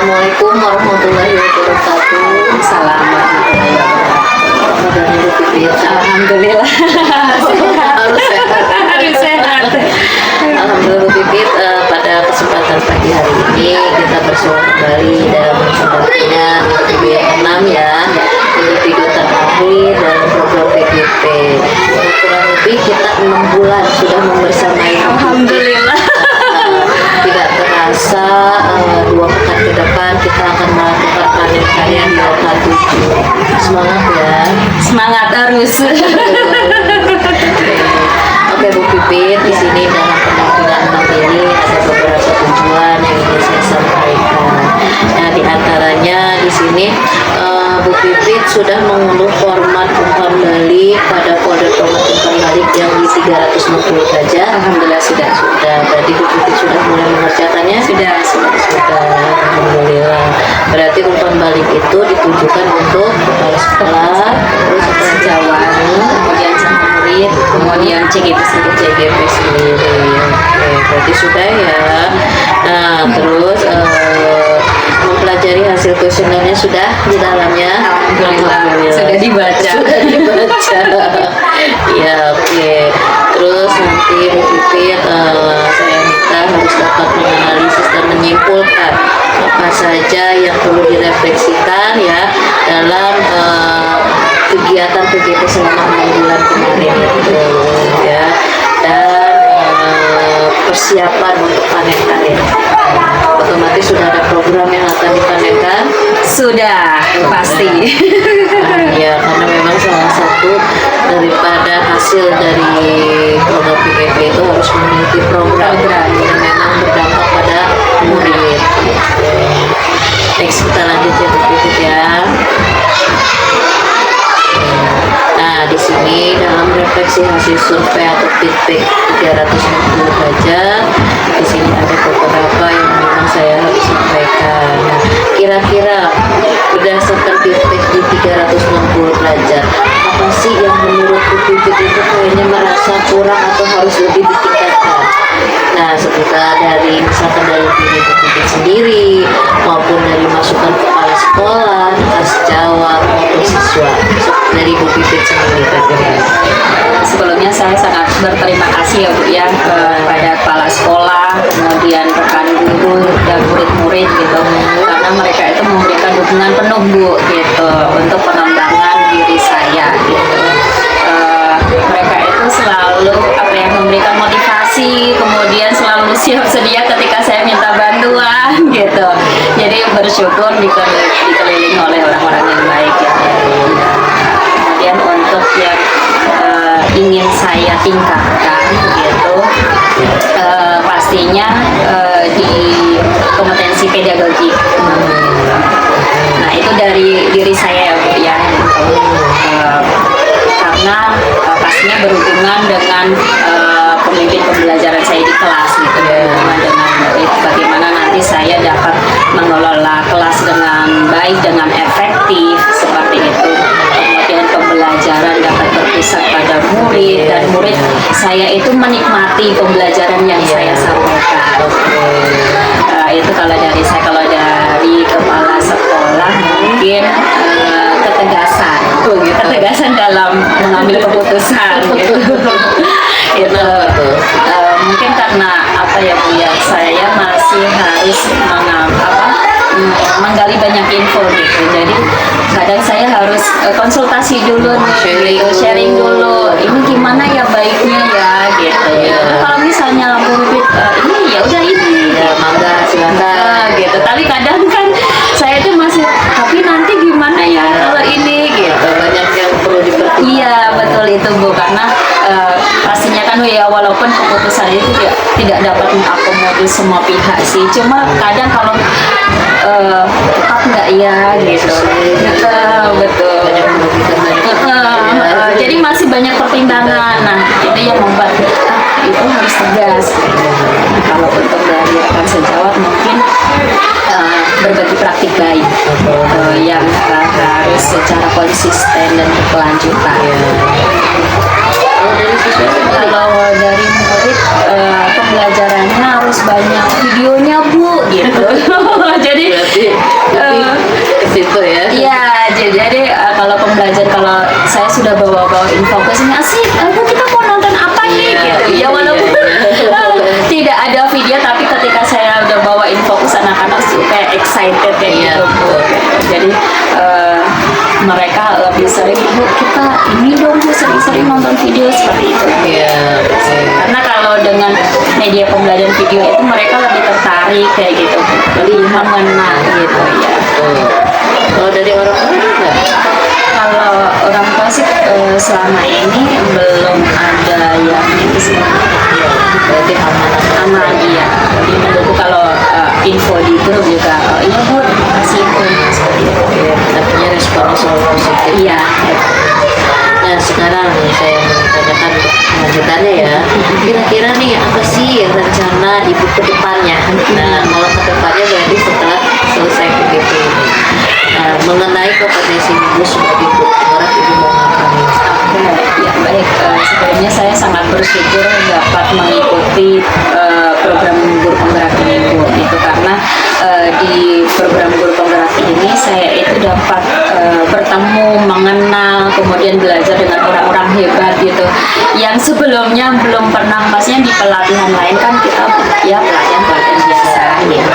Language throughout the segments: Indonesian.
Assalamualaikum warahmatullahi wabarakatuh. Salam warahmatullahi wabarakatuh. Kabarnya Bu Pipit? Alhamdulillah. Harus sehat. Harus sehat. Alhamdulillah Bu Pipit, pada kesempatan pagi hari ini kita bersua kembali dalam kesempatnya PBN 6 ya, individu terakhir dalam program PGP. Kurang lebih kita 6 bulan sudah membersamai. Alhamdulillah. Tidak terasa 2 pekan ke depan kita akan melakukan panen karya di LK7. Semangat ya. Semangat terus. Oke Bu Pipit, di sini dalam pendampingan ini ada beberapa tujuan yang ingin saya sampaikan. Nah, di antaranya di sini Bu Pipit sudah mengunduh format umpan balik pada kode format umpan balik yang di 360 derajat. Alhamdulillah sudah. Berarti Bu Pipit sudah mulai mengerjakannya? Sudah. Alhamdulillah. Berarti umpan balik itu ditujukan untuk kepala sekolah, terus Sejawat, kemudian sama murid, kemudian CGP sendiri. CGP sendiri. Oke, berarti sudah ya. Nah, terus mempelajari hasil kuesionernya sudah di dalamnya. Alhamdulillah. Sudah dibaca. Sudah dibaca. Ya, oke. Terus nanti Bu Pipit saya minta harus dapat menganalisis dan menyimpulkan apa saja yang perlu direfleksikan ya dalam kegiatan PGP selama 6 bulan kemarin itu ya, dan persiapan untuk panen karir. Otomatis sudah ada program yang akan dipanenkan. Sudah, pasti. Ya, karena memang salah satu daripada hasil dari program PGP itu harus memiliki program yang memang berdampak pada murid. Next, kita lanjut ya Bu Pipit ya. Nah, di sini dalam refleksi hasil survei atau feedback 360 derajat, di sini ada beberapa yang memang saya harus sampaikan. Nah, kira-kira berdasarkan feedback di 360 derajat, apa sih yang menurut Bu Pipit itu kayaknya merasa kurang atau harus lebih ditingkatkan? Nah, sekitar dari misalkan dari diri Bu Pipit sendiri maupun dari masukan kepala sekolah, sejawat maupun siswa. Dari Bu Pipit sendiri bagaimana? Sebelumnya saya sangat berterima kasih ya Bu ya kepada kepala sekolah, kemudian rekan guru dan murid-murid gitu, karena mereka itu memberikan dukungan penuh Bu gitu untuk pengembangan diri saya gitu. Mereka itu selalu memberikan motivasi, kemudian selalu siap sedia ketika saya minta bantuan gitu. Jadi bersyukur dikelilingi oleh orang-orang yang baik ya. Kemudian untuk yang ingin saya tingkatkan gitu, pastinya di kompetensi pedagogi. Nah, itu dari diri saya ya Bu ya, karena pastinya berhubungan dengan pemimpin pembelajaran saya di kelas gitu, berhubungan dengan bagaimana nanti saya dapat mengelola kelas dengan baik, dengan efektif seperti itu. Kemudian pembelajaran dapat berpusat pada murid, dan murid saya itu menikmati pembelajaran yang saya sampaikan. Itu kalau dari saya. Kalau dari kepala sekolah mungkin ketegasan dalam mengambil keputusan gitu. Itu mungkin karena apa ya Bu ya, saya masih harus menggali banyak info gitu, jadi kadang saya harus konsultasi dulu nih, sharing dulu ini gimana ya baiknya ya gitu ya. Kalau misalnya Bu Pipit ini ya udah ini Ya, mangga silakan. gitu, tapi kadang kan saya tuh masih tapi nanti gimana ya kalau ini gitu. Banyak yang perlu dipertimbangkan. Iya betul itu Bu, karena pastinya kan ya walaupun keputusan itu tidak dapat mengakomodir semua pihak sih, cuma kadang kalau tepat nggak ya gitu. Betul. Jadi masih banyak pertimbangan. Nah, itu yang membuat itu harus tegas. Nah, kalau untuk dari rekan sejawat mungkin berbagi praktik baik yang harus secara konsisten dan berkelanjutan. Kalau dari murid pembelajarannya harus banyak videonya Bu gitu. Jadi sudah bawa-bawa info ke sini asik, kita mau nonton apa nih gitu ya, walaupun tidak ada video, tapi ketika saya udah bawa info ke sana anak kayak excited kayak gitu Bu. Jadi mereka lebih sering, Bu kita ini dong Bu, sering-sering nonton video seperti itu. Karena kalau dengan media pembelajaran video itu mereka lebih tertarik kayak gitu, lebih mengena gitu ya. Kalau dari orang tua enggak? Kalau orang tua sih selama ini belum ada yang itu sih. Berarti Aman ya, lebih mendukung. Kalau info di grup juga, iya Bu, kasih info seperti itu. artinya responnya selalu positif. Iya. Nah sekarang saya menanyakan lanjutannya ya. Kira-kira nih apa sih rencana ibu ke depannya? Nah kalau ke depannya berarti setelah selesai PGP ini. Nah, mengenai kompetensi ibu sebagai guru penggerak, ibu mau ngapain? Ya baik, sebenarnya saya sangat bersyukur dapat mengikuti program guru penggerak ini Bu, itu karena di program guru penggerak ini saya itu dapat bertemu, mengenal, kemudian belajar dengan orang-orang hebat gitu, yang sebelumnya belum pernah, maksudnya di pelatihan lain kan kita ya pelatihan biasa gitu.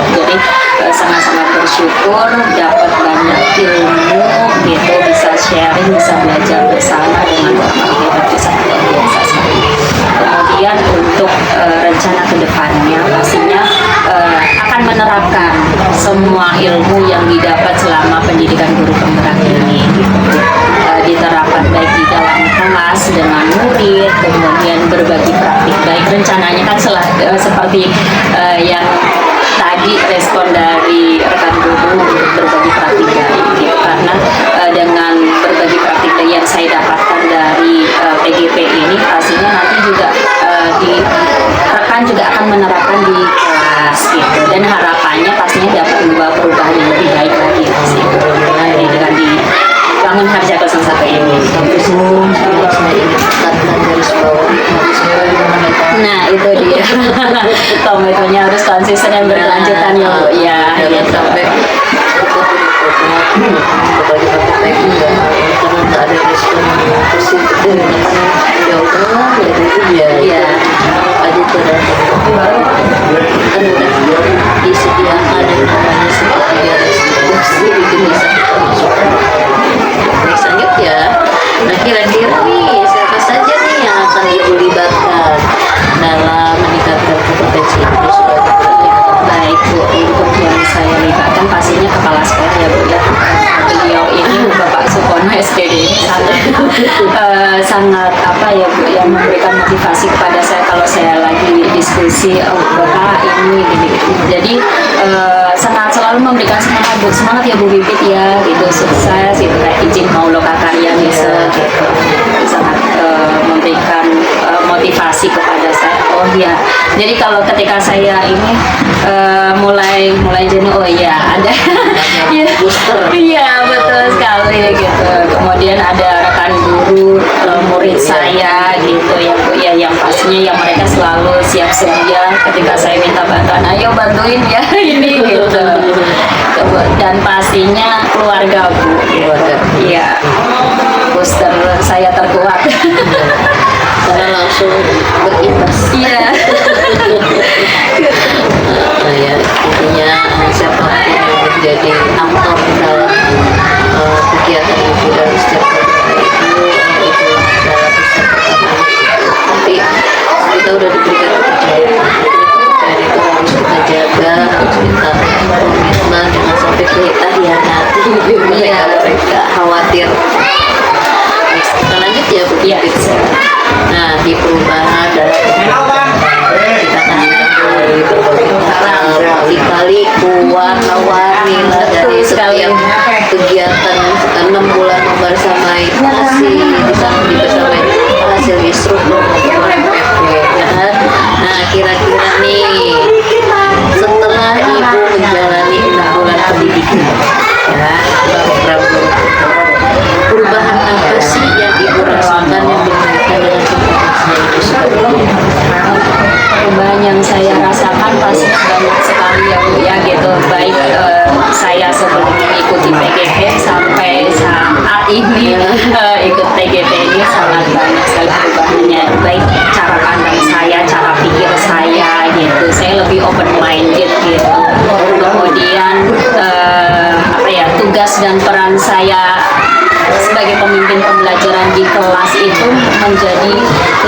Jadi sangat-sangat bersyukur dapat banyak ilmu gitu, bisa sharing, bisa belajar bersama dengan orang-orang hebat, bisa luar biasa sekali. Kemudian untuk rencana kedepannya pastinya akan menerapkan semua ilmu yang didapat selama pendidikan guru penggerak ini gitu. Diterapkan baik di dalam kelas dengan murid, kemudian berbagi praktik baik. Rencananya kan seperti yang tadi respon dari rekan guru untuk berbagi praktik baik gitu. Karena dengan berbagi praktik baik yang saya dapatkan dari PGP ini, pastinya nanti juga rekan juga akan menerapkan di kelas gitu, dan harapannya pastinya dapat membawa perubahan yang lebih baik lagi sih dengan dibangun Harja 01 ini. Saya ingin tekankan garis bawah Nah itu dia, komitonya harus konsisten dan berkelanjutan ya Bu. Ya, jangan sampai kita punya program berbagi praktek juga karena tak ada respon yang positif dari teman, ya udah ya Iya. aja terus kan udah disediakan yang namanya seperti restitusi itu bisa kita masukkan. Baik, lanjut ya. Nah kira-kira nih siapa saja nih yang akan ibu libatkan dalam meningkatkan kompetensi ibu sebagai guru? Baik Bu, untuk yang saya libatkan pastinya kepala sekolah ya Bu ya. Beliau ini Bapak Sukono SPD ini sangat apa ya Bu, yang memberikan motivasi kepada saya kalau saya lagi diskusi, Bapak ini gini-gini. Jadi sangat selalu memberikan semangat ya Bu Bibit ya gitu, sukses gitu, kayak izin mau loka karya bisa gitu. Sangat memberikan motivasi kepada saya. Oh ya, jadi kalau ketika saya ini mulai jenuh, oh iya ada iya betul sekali gitu. Kemudian ada rekan guru, murid saya gitu ya Bu ya, yang pastinya yang mereka selalu siap sedia ketika saya minta bantuan, ayo bantuin ya ini gitu. Dan pastinya keluarga Bu gitu. Iya, booster saya terkuat. Karena langsung berimbas. Iya. Nah ya intinya siapapun yang menjadi aktor dalam kegiatan ibu dalam setiap program itu adalah besar pertama. Tapi kita udah diberikan kepercayaan itu harus kita jaga, harus kita komitmen, jangan sampai kita hianati mereka khawatir. Next, kita lanjut ya Bu. Iya. Nah di perubahan dan kita kan dari berbagai macam kali warna-warni lah dari setiap kegiatan 6 bulan membersamai masih dibersamai hasil instruktur PP ya kan. Nah kira-kira nih setelah ibu menjalani 6 bulan pendidikan ya program perubahan apa sih yang ibu rasakan yang berkaitan dengan kompetensinya ibu sebagai guru? Perubahan yang saya rasakan pasti banyak sekali ya Bu ya gitu, baik saya sebelum mengikuti PGP sampai saat ini ikut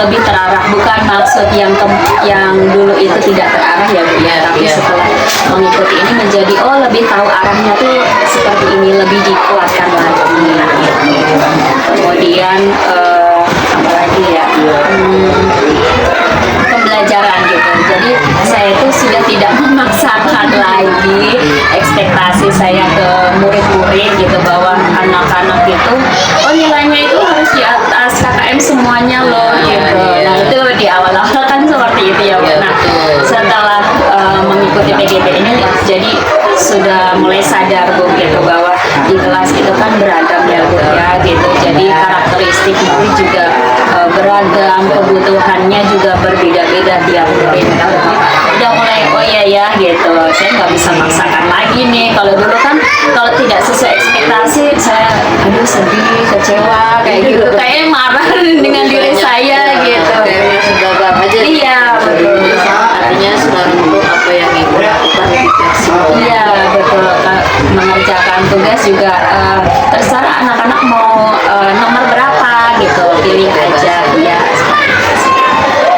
lebih terarah, bukan maksud yang dulu itu tidak terarah ya Bu ya, tapi setelah mengikuti ini menjadi lebih tahu arahnya tuh seperti ini, lebih dikuatkan lagi. Kemudian apa lagi ya, pembelajaran gitu. Jadi saya itu sudah tidak memaksakan lagi ekspektasi saya ke murid-murid gitu, bahwa anak-anak itu nilainya itu harus di atas KKM semuanya loh gitu. Nah itu di awal-awal kan seperti itu ya Bu. Nah setelah mengikuti PGP ini jadi sudah mulai sadar Bu gitu, bahwa di kelas itu kan beragam ya Bu ya gitu. Jadi karakteristik murid juga beragam, kebutuhannya juga berbeda-beda tiap murid. Udah mulai ya gitu, saya nggak bisa maksakan lagi nih. Kalau dulu kan kalau tidak sesuai ekspektasi saya aduh sedih, kecewa kayak gitu, kayak marah dengan diri saya gitu. Kayaknya sudah aja. Iya betul. Artinya sekarang tuh apa yang ibu lakukan lebih fleksibel. Iya betul. Mengerjakan tugas juga terserah anak-anak mau nomor berapa gitu, pilih aja ya.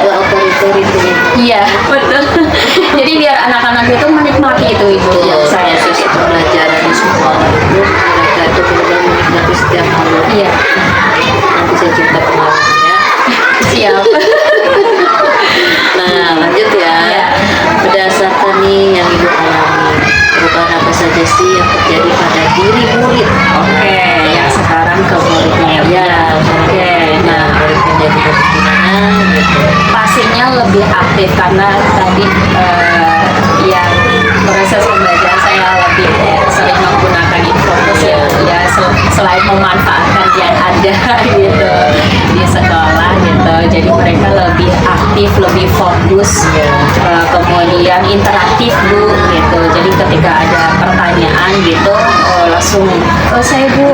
Gak otoriter itu. Iya betul. Jadi biar anak-anak itu menikmati itu ibu yang saya proses pembelajaran semua itu mereka itu benar-benar menikmati setiap hal. Iya. Nanti saya cerita pengalamannya. Siap. Nah lanjut ya. Berdasarkan nih yang ibu alami, perubahan apa saja sih yang terjadi pada diri murid? Oke, yang sekarang ke muridnya Ya, Oke, nah muridnya jadi bagaimana gitu. pastinya lebih aktif karena tadi yang proses pembelajaran saya lebih sering menggunakan infocus ya selain memanfaatkan yang ada gitu di sekolah gitu, jadi mereka lebih aktif, lebih fokus, kemudian interaktif Bu gitu. Jadi ketika ada pertanyaan gitu langsung saya Bu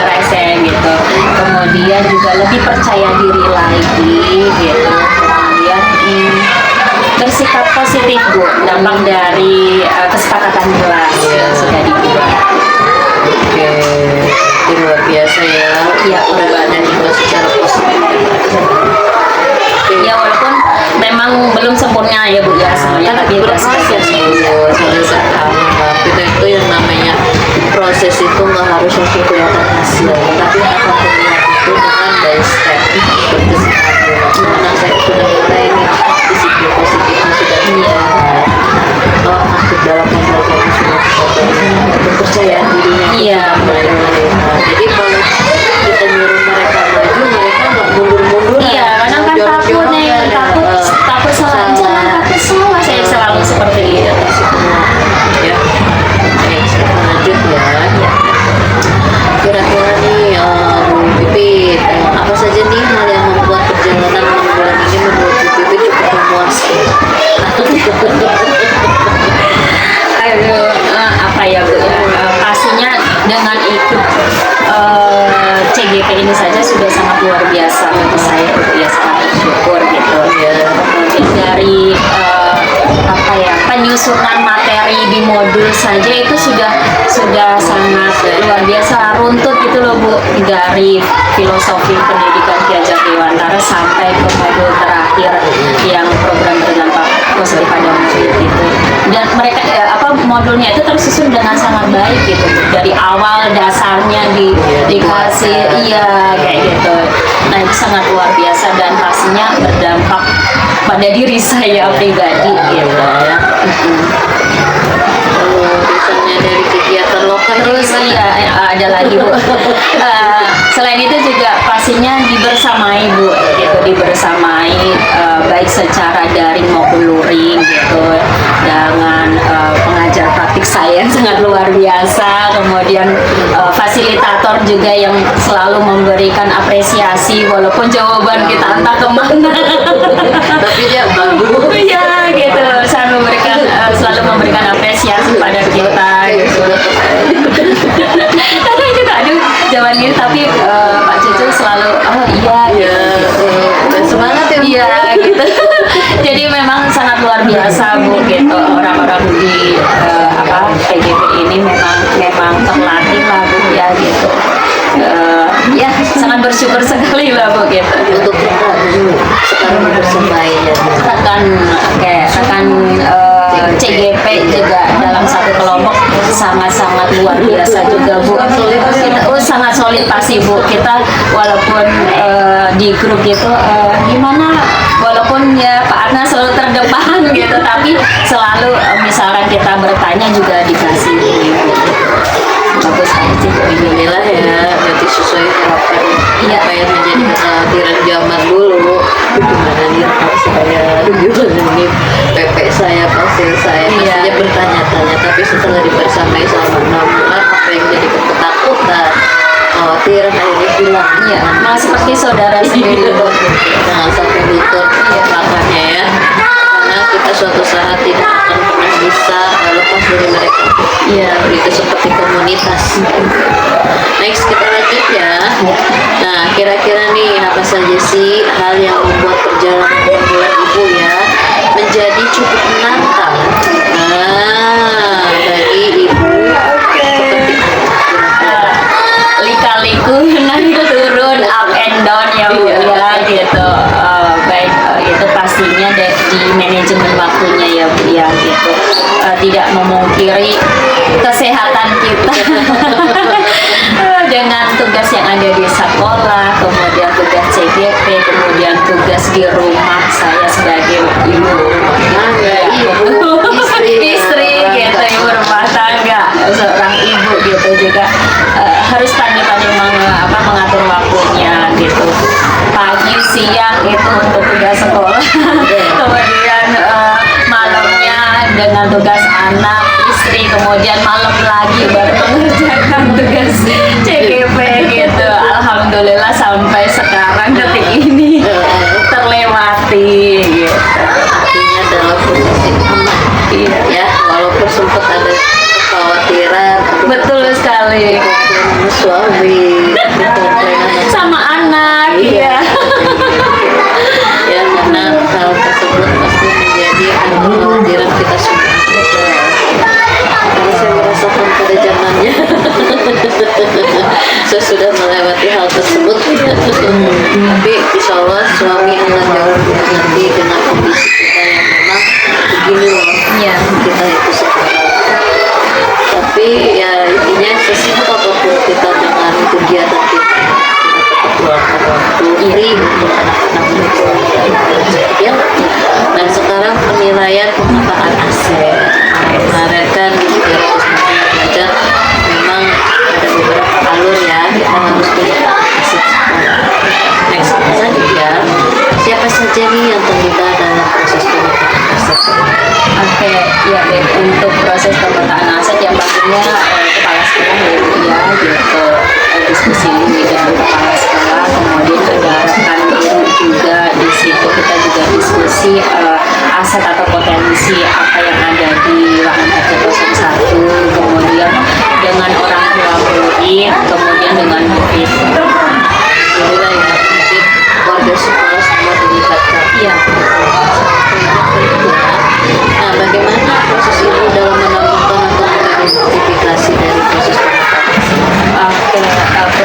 rese gitu. Kemudian juga lebih percaya diri lagi gitu. Kemudian bersikap positif Bu, dampak dari kesepakatan kelas sudah dibuat. Oke, itu luar biasa ya. Iya, perubahan juga secara positif. Ya walaupun memang belum sempurna ya Bu ya semuanya, tapi berproses kita itu yang namanya proses itu nggak harus langsung kelihatan hasil, tapi akan terlihat itu dengan by step seperti sekarang. Karena saya sudah mulai nih disiplin positifnya sudah aktif dalam pembelajaran sudah kepercayaan dirinya. Iya. Jadi kalau kita nyuruh mereka maju, mereka nggak mundur-mundur. Iya, karena kan takutnya takut salah jalan, takut salah. Saya selalu seperti itu. Ya. Oke, sekarang lanjut ya. Kira-kira nih Bu Pipit, apa saja nih hal yang membuat perjalanan 6 bulan ini menurut Bu Pipit cukup memuaskan? Aduh, apa ya Bu ya? Pastinya dengan ikut CGP ini saja sudah sangat luar biasa bagi saya Bu ya, sangat bersyukur gitu. Kemudian dari apa ya, penyusunan materi di modul saja itu sudah sangat luar biasa, runtut gitu loh Bu, dari filosofi pendidikan Ki Hajar Dewantara sampai ke modul terakhir yang program berdampak positif pada murid gitu. Dan mereka modulnya itu tersusun dengan sangat baik gitu Bu. Dari awal dasarnya dikasih kayak gitu. Nah itu sangat luar biasa dan pastinya berdampak pada diri saya pribadi gitu ya. Misalnya dari kegiatan lokal Terus ada lagi Bu. Selain itu juga pastinya dibersamai Bu, gitu, dibersamai baik secara daring maupun luring gitu, dengan pengajar praktik saya yang sangat luar biasa. Kemudian fasilitator juga yang selalu memberikan apresiasi walaupun jawaban kita entah kemana. tapi dia bagus. Iya gitu, selalu memberikan apresiasi pada kita gitu. Kadang juga aduh jawaban ini tapi Pak Cucu selalu iya semangat ya. iya gitu. Jadi memang sangat luar biasa Bu gitu, orang-orang di PGP ini memang terlatih lah Bu ya gitu. Ya sangat bersyukur sekali lah Bu gitu. Untuk kita sekarang bersembahyang rekan CGP juga dalam satu kelompok sangat-sangat luar biasa juga Bu. Sangat solid pasti Bu. Kita walaupun di grup gitu gimana, walaupun ya Pak Adna selalu terdepan gitu, tapi selalu misalkan kita bertanya juga dikasih gitu. Bagus aja. Alhamdulillah ya, berarti sesuai harapan apa yang menjadi kekhawatiran zaman dulu. Gimana nih rekam saya, gimana nih PP saya, pasien saya, pastinya bertanya-tanya. Tapi setelah dibersamai sama 6 bulan, apa yang jadi ketakutan, khawatiran akhirnya hilang. Iya, malah seperti saudara sendiri. Jangan sampai lutut makanya ya, karena kita suatu saat tidak akan pernah bisa lepas dari mereka. Iya, Itu seperti komunitas. Next kita lanjut ya. Nah, kira-kira nih apa saja sih hal yang membuat perjalanan pembuat ibu ya menjadi cukup menantang? Nah, bagi ibu seperti lika-liku naik turun, up and down ya Bu ya gitu. Baik itu pastinya di manajemen waktunya ya Bu ya gitu. Tidak memungkiri kesehatan kita dengan tugas yang ada di sekolah, kemudian tugas CGP, kemudian tugas di rumah saya sebagai ibu rumah tangga, istri gitu, ibu rumah tangga, seorang ibu gitu juga harus pandai-pandai mengatur waktunya gitu. Pagi, siang itu untuk tugas sekolah, kemudian malamnya dengan tugas anak, istri, kemudian malam lagi baru mengerjakan tugas CGP gitu. Alhamdulillah sampai sekarang detik ini terlewati gitu. artinya dalam posisi aman. Iya. Ya, walaupun sempat ada kekhawatiran, Betul sekali. komplain suami, komplain anak. Sama anak, iya. Ya, karena hal tersebut pasti menjadi kekhawatiran kita semua. Karena saya merasakan pada zamannya saya sudah melewati hal tersebut. Tapi insya Allah suami akan jauh mengerti dengan kondisi kita yang memang begini loh. Iya. Kita itu sekarang. Tapi ya intinya sesimpel apapun kita dengan kegiatan kita tetap luangkan waktu free untuk anak-anak itu. Dan sekarang penilaian pemetaan aset. Kemarin kan di 360 derajat memang ada beberapa alur ya, kita harus pemetaan aset sekolah. Next selanjutnya, siapa saja nih yang terlibat dalam proses pemetaan aset? Oke, ya baik, untuk proses pemetaan aset yang pastinya kepala sekolah ya Bu ya gitu, diskusi dengan kepala sekolah, kemudian ada rekan guru juga di situ, kita juga diskusi aset atau potensi apa yang ada di lahan RT01, kemudian dengan orang tua murid, kemudian dengan murid. Inilah yang mungkin warga sekolah semua dilibatkan. Iya. Nah, bagaimana proses ibu dalam menemukan atau mengidentifikasi dari proses pemetaan? Oke,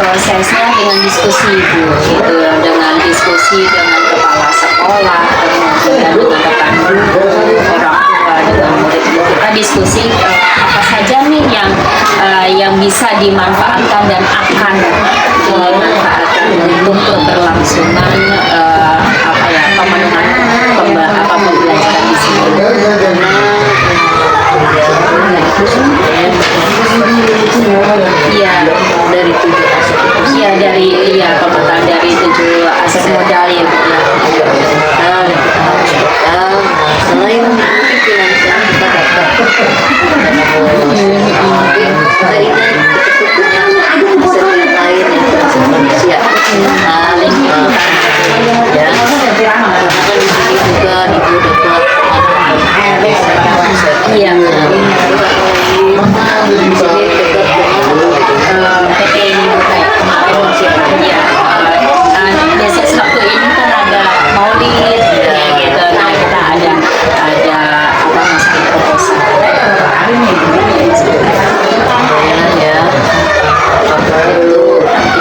prosesnya dengan diskusi Bu, gitu, dengan diskusi dengan kepala sekolah, kemudian dengan rekan guru, orang tua, dengan murid. Kita diskusi apa saja nih yang bisa dimanfaatkan dan akan dimanfaatkan untuk keberlangsungan pemenuhan pembelajaran di sini. Iya, Dari 7 aset itu pemetaan dari 7 aset modal ya Bu ya. yang kita harus pegang. Nah, selain mungkin finansial kita dapat tapi kita ingat kita punya aset yang lain yang aset manusia. Nah, lingkungan ya. Karena kan di sini juga ibu dapat Iya. di sini dekat dengan PT ini kayak kemarin ya. Besok Sabtu ini kan ada maulid ya gitu. Nah kita ada apa masukin proposal. ya, apa itu nanti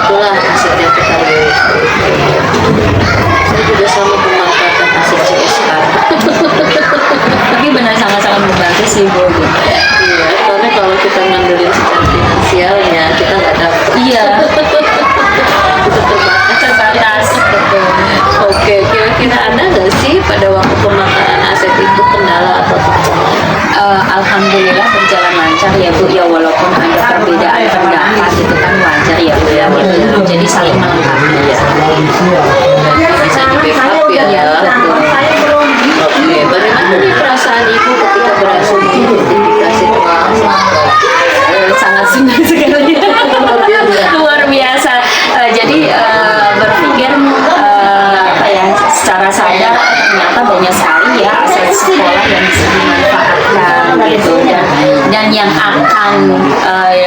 akan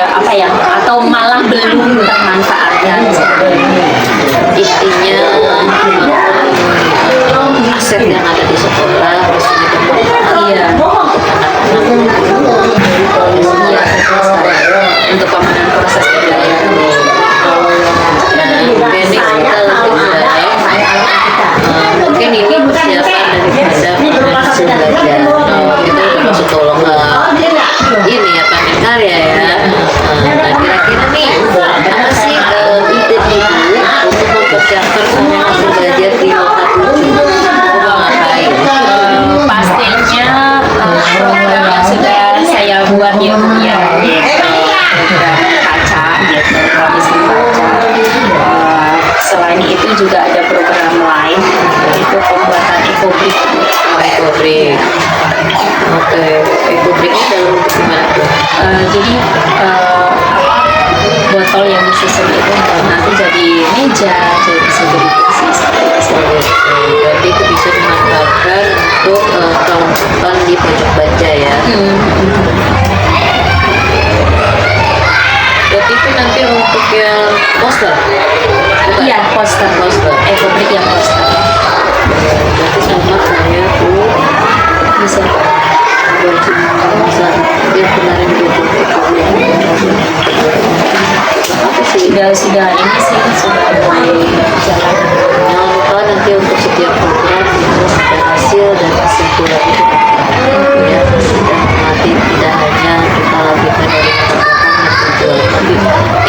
apa ya, atau malah belum termanfaatkan sebetulnya. Intinya aset yang ada di sekolah harus bermanfaat Iya. anak-anak. Iya, untuk pemahaman proses pembelajaran. Oke, ini kita lanjut ya. Mungkin ini persiapan daripada hasil belajar. Kita udah masuk tolong ini ya panen karya ya. Nah, kira-kira nih apa sih ide ibu untuk mempersiapkan panen hasil belajar di lokal ngapain? Pastinya program yang sudah saya buat ya Bu ya, gitu. Program kaca gitu, komisi baca. Selain itu juga ada program lain, yaitu pembuatan ekobrik. Ekobrik. Oke, ekobriknya dalam bentuk gimana tuh? Jadi apa, botol yang disusun itu nanti jadi meja, jadi bisa jadi kursi seperti itu. Berarti itu bisa dimanfaatkan untuk kelengkapan di pojok baca ya. Berarti itu nanti untuk yang poster? Bukan? Iya, poster. Ekobrik yang poster. Berarti sama saya tuh Bisa. bisa dia kemarin apa sih? Sudah ini sih sudah mulai jalan. Jangan lupa nanti untuk setiap program itu ada hasil dan kesimpulan itu ya, dan nanti tidak hanya kita lakukan dari masyarakat tapi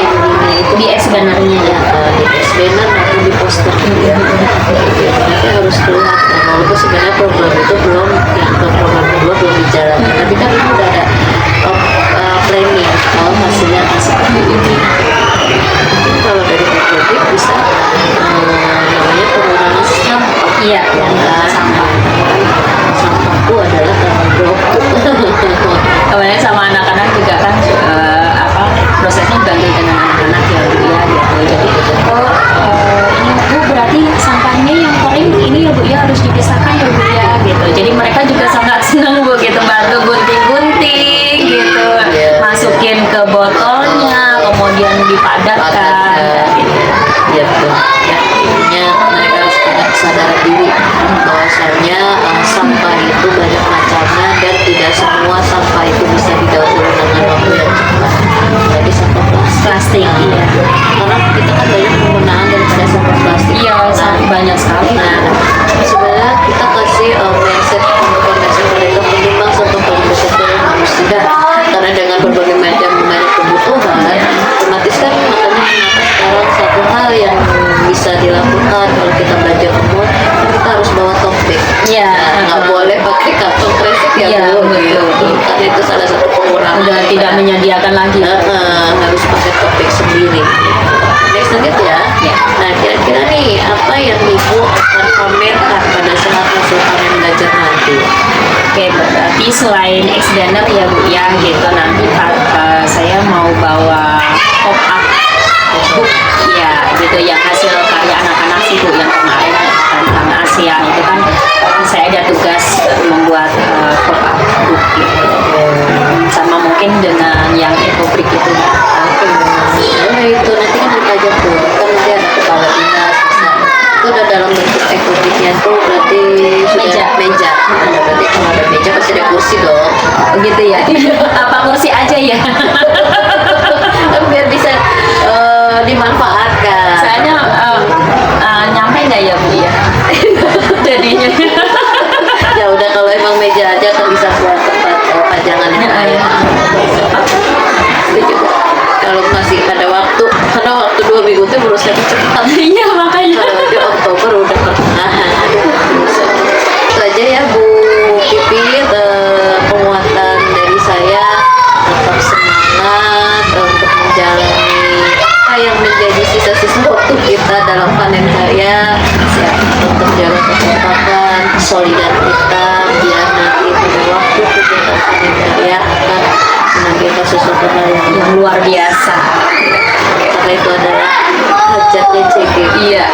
endingnya itu Di explainer-nya ya. di explainer maupun di poster ya. Nanti harus kelihatan walaupun sebenarnya program itu belum yang ke program kedua belum dijalankan, tapi kan ini udah ada planning kalau hasilnya akan seperti ini. Mungkin kalau dari project bisa namanya pengurangan sampah. Iya, Ya kan? sampah. Sampahku adalah tanggung jawabku. Kemarin sama anak-anak juga kan apa, prosesnya dibantu dengan anak-anak ya Bu ya gitu. Jadi ini Bu berarti sampahnya yang kering ini ya Bu ya harus dipisahkan ya Bu ya gitu. Jadi mereka juga sangat senang Bu gitu, bantu gunting-gunting gitu, masukin ke botolnya, kemudian dipadatkan gitu. Ya betul. Ya, intinya mereka harus punya kesadaran diri bahwasanya sampah itu banyak macamnya dan tidak semua sampah itu bisa didaur ulang dengan waktu yang cepat. Jadi sampah plastik. Iya. Karena kita kan banyak penggunaan daripada sampah plastik. Iya, sangat banyak sekali. Nah, sebenarnya kita kasih mindset mereka menimbang sampah paling besar dari manusia. Karena dengan berbagai macam banyak kebutuhan, otomatis kan makanya sekarang satu hal yang bisa dilakukan kalau kita belanja ke mall, kita harus bawa tote bag. Iya. Nggak boleh pakai kantong kresek ya Iya, Bu. betul. Karena itu salah satu pengurangan. Udah tidak menyediakan lagi. Harus pakai tote bag sendiri. Next lanjut ya. Ya. Nah, kira-kira nih apa yang ibu akan pamerkan pada saat hasil panen belajar nanti? Oke, berarti selain explainer ya Bu ya gitu, nanti saya mau bawa pop up book ya gitu, yang hasil karya anak-anak sih Bu, yang kemarin tentang Asia itu kan saya ada tugas membuat pop up book gitu, sama mungkin dengan yang ekobrik itu. Oke. Nah, itu nanti kan kita tuh kan nanti ada kepala dinas bisa. Itu udah dalam bentuk ekobiknya tuh berarti sudah meja. Nah, berarti kalau ada meja pasti ada kursi dong. Begitu ya. Apa kursi aja ya? Kan biar bisa dimanfaatkan. Soalnya nyampe nggak ya Bu ya? Jadinya. Ya udah kalau emang meja aja kan bisa buat tempat pajangan yang lain. Itu juga kalau masih ada waktu, karena waktu 2 minggu itu menurut saya cepat. Iya makanya. Kalau di Oktober udah pertengahan. Itu aja ya Bu Pipit, penguatan dari saya, tetap semangat untuk menjalani apa yang menjadi sisa-sisa waktu kita dalam panen karya ya, untuk jaga kekompakan, solidaritas biar nanti pada waktu kegiatan panen karya akan menghasilkan sesuatu hal yang Luar biasa. karena itu adalah hajatnya CG. Iya.